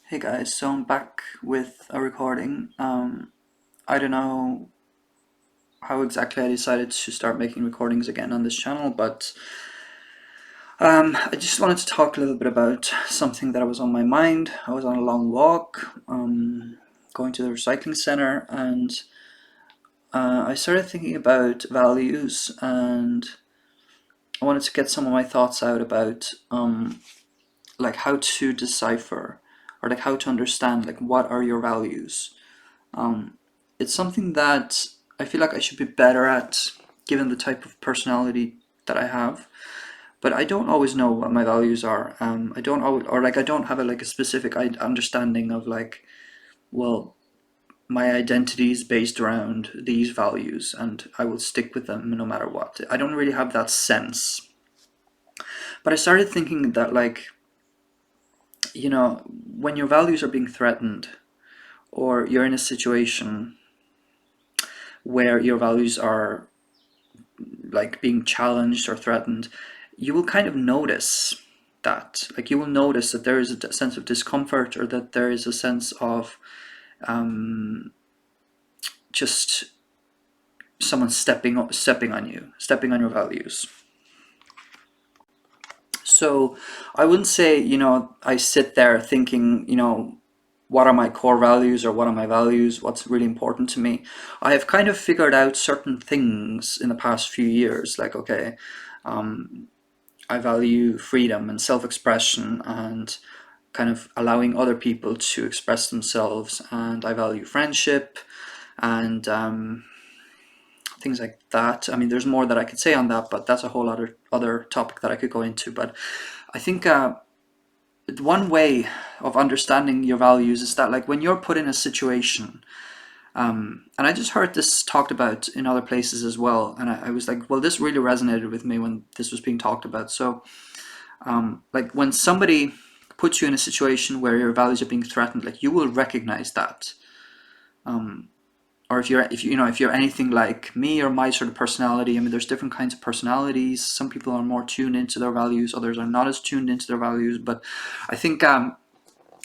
Hey guys, so I'm back with a recording. I don't know how exactly I decided to start making recordings again on this channel, but I just wanted to talk a little bit about something that was on my mind. I was on a long walk, going to the recycling center, and I started thinking about values, and I wanted to get some of my thoughts out about like how to decipher or like how to understand like what are your values. Um, it's something that I feel like I should be better at given the type of personality that I have. But I don't always know what my values are. I don't always, or like I don't have a specific understanding of like, well, my identity is based around these values, and I will stick with them no matter what. I don't really have that sense. But I started thinking that like, when your values are being threatened, or you're in a situation where your values are like being challenged or threatened, you will kind of notice that. Like you will notice that there is a sense of discomfort, or that there is a sense of just someone stepping on you, stepping on your values. So I wouldn't say, I sit there thinking, what are my core values or what are my values, what's really important to me. I have kind of figured out certain things in the past few years, like, okay, I value freedom and self-expression and kind of allowing other people to express themselves, and I value friendship and things like that. I mean, there's more that I could say on that, but that's a whole other topic that I could go into. But I think one way of understanding your values is that, like, when you're put in a situation, and I just heard this talked about in other places as well, and I was like, well, this really resonated with me when this was being talked about. So like when somebody puts you in a situation where your values are being threatened, like you will recognize that. Or if you're anything like me or my sort of personality, I mean, there's different kinds of personalities. Some people are more tuned into their values, others are not as tuned into their values. But I think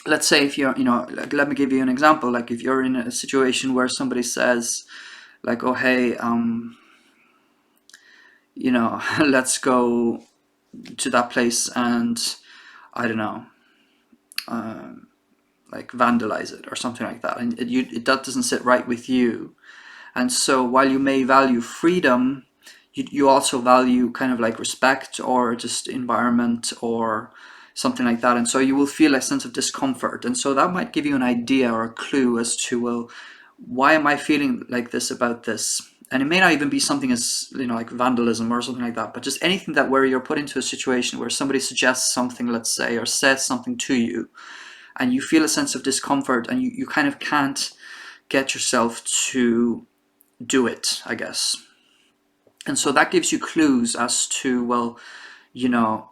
let's say if you're, like, let me give you an example. Like if you're in a situation where somebody says like, oh hey, let's go to that place and I don't know, like vandalize it or something like that, and that doesn't sit right with you. And so while you may value freedom, you also value kind of like respect or just environment or something like that, and so you will feel a sense of discomfort, and so that might give you an idea or a clue as to, well, why am I feeling like this about this? And it may not even be something as, like vandalism or something like that, but just anything that where you're put into a situation where somebody suggests something, let's say, or says something to you, and you feel a sense of discomfort, and you kind of can't get yourself to do it, I guess. And so that gives you clues as to, well, you know,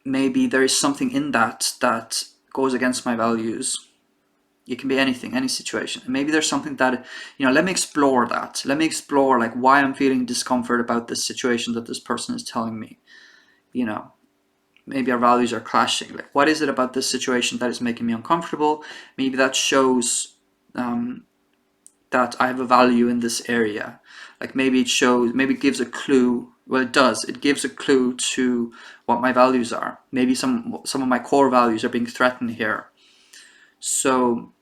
maybe there is something in that goes against my values. It can be anything, any situation. Maybe there's something that, let me explore that. Let me explore like why I'm feeling discomfort about this situation that this person is telling me. You know, maybe our values are clashing. Like, what is it about this situation that is making me uncomfortable? Maybe that shows that I have a value in this area. Like maybe it shows, maybe it gives a clue. Well, it does. It gives a clue to what my values are. Maybe some of my core values are being threatened here. So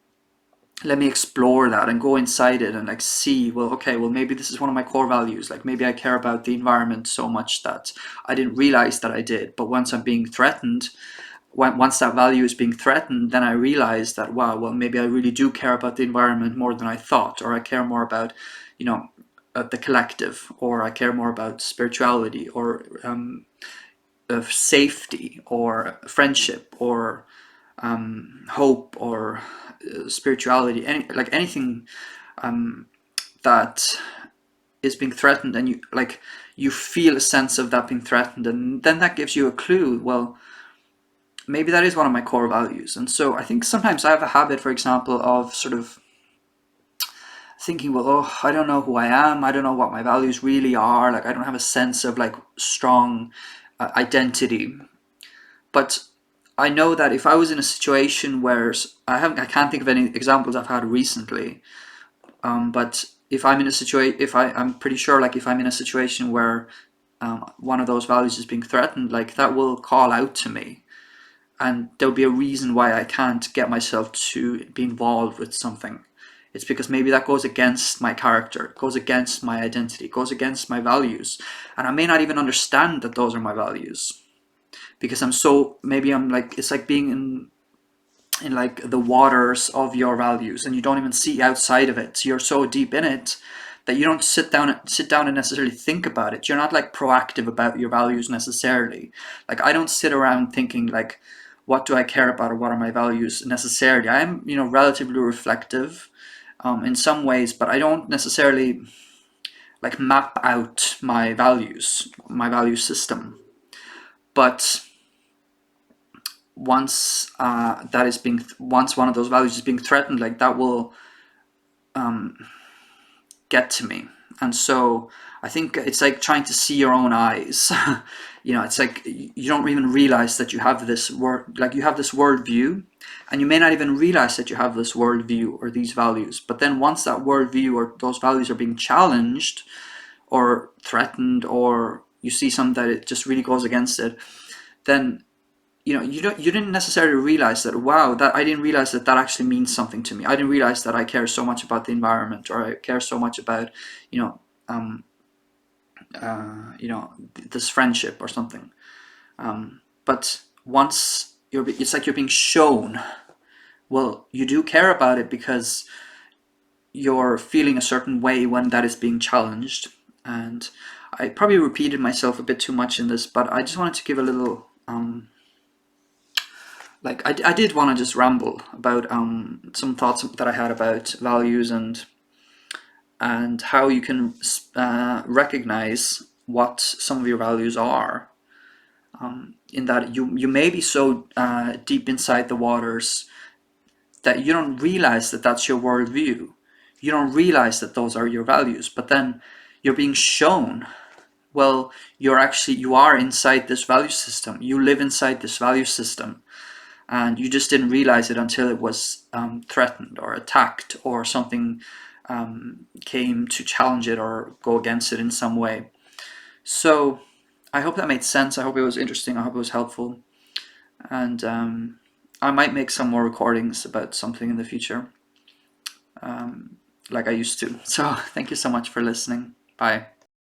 let me explore that and go inside it and like see, well, okay, well, maybe this is one of my core values. Like maybe I care about the environment so much that I didn't realize that I did. But once I'm being threatened, once that value is being threatened, then I realize that, wow, well, maybe I really do care about the environment more than I thought, or I care more about, the collective, or I care more about spirituality, or of safety, or friendship, or hope, or spirituality, anything that is being threatened, and you feel a sense of that being threatened, and then that gives you a clue. Well, maybe that is one of my core values. And so I think sometimes I have a habit, for example, of sort of thinking, well, oh, I don't know who I am. I don't know what my values really are. Like, I don't have a sense of like strong identity. But I know that if I was in a situation where I can't think of any examples I've had recently, but if I'm in a situation, I'm pretty sure, like if I'm in a situation where one of those values is being threatened, like that will call out to me, and there'll be a reason why I can't get myself to be involved with something. It's because maybe that goes against my character, goes against my identity, goes against my values, and I may not even understand that those are my values, because maybe I'm like, it's like being in like the waters of your values, and you don't even see outside of it. You're so deep in it that you don't sit down and necessarily think about it. You're not like proactive about your values necessarily. Like I don't sit around thinking like, what do I care about, or what are my values necessarily. I'm, relatively reflective in some ways, but I don't necessarily like map out my values, my value system. But once once one of those values is being threatened, like that will get to me. And so I think it's like trying to see your own eyes. It's like you don't even realize that you have this you have this worldview, and you may not even realize that you have this worldview or these values. But then once that worldview or those values are being challenged or threatened, or you see something that it just really goes against it, then you didn't necessarily realize that, wow, that I didn't realize that actually means something to me. I didn't realize that I care so much about the environment, or I care so much about this friendship or something. But once it's like you're being shown, well, you do care about it because you're feeling a certain way when that is being challenged. And I probably repeated myself a bit too much in this, but I just wanted to give a little I did want to just ramble about some thoughts that I had about values, and how you can recognize what some of your values are. In that you may be so deep inside the waters that you don't realize that that's your worldview. You don't realize that those are your values, but then you're being shown, well, you are inside this value system. You live inside this value system. And you just didn't realize it until it was threatened or attacked, or something came to challenge it or go against it in some way. So I hope that made sense. I hope it was interesting. I hope it was helpful. And I might make some more recordings about something in the future, like I used to. So thank you so much for listening. Bye.